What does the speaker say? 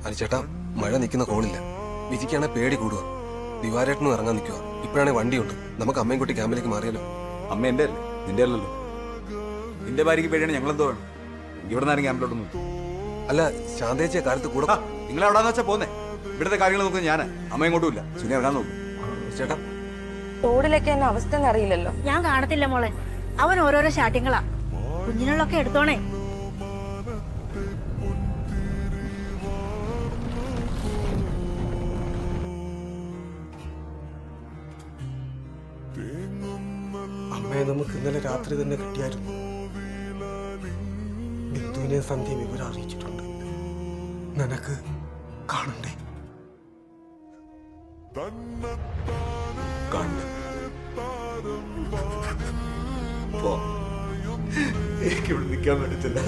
അനുചേട്ടാ, മഴ നിൽക്കുന്ന കോളില്ല. വിജിക്കാണെ പേടി കൂടുക. ദിവാരേട്ടനും ഇറങ്ങാൻ നിൽക്കുക. ഇപ്പോഴാണെ വണ്ടിയുണ്ട്. നമുക്ക് അമ്മയും കുട്ടി ക്യാമ്പിലേക്ക് മാറിയാലോ? അമ്മ എന്റെ അല്ലേ, നിന്റെ അല്ലല്ലോ. നിന്റെ ഭാര്യയ്ക്ക് പേടിയാണ്, ഞങ്ങളെന്തോ വേണം? ഇവിടെ നിന്നാലും ക്യാമ്പിലോട്ടൊന്നും. അല്ല, ശാന്തേച്ചിയെ കാര്യത്ത് കൂടെ. നിങ്ങൾ എവിടാന്ന് വെച്ചാൽ പോന്നേ. ഇവിടുത്തെ കാര്യങ്ങൾ നോക്കുന്നത് ഞാൻ. അമ്മ ഇങ്ങോട്ടും ഇല്ല. സുനി ഇറങ്ങാൻ നോക്കും. ചേട്ടാ, റോഡിലൊക്കെ എന്നെ അവസ്ഥ അറിയില്ലല്ലോ. ഞാൻ കാണത്തില്ല മോളെ, അവൻ ഓരോരോ ശാഠ്യങ്ങളാ. കുഞ്ഞിനുള്ളൊക്കെ എടുത്തോണേ. അമ്മയെ നമുക്ക് ഇന്നലെ രാത്രി തന്നെ കിട്ടിയായിരുന്നു. ബിന്ദുവിനെ സന്ധ്യ വിവരം അറിയിച്ചിട്ടുണ്ട്. നിനക്ക് കാണണ്ടേ? കാണണ്ടേ? എനിക്കിവിടെ നിൽക്കാൻ പറ്റത്തില്ല.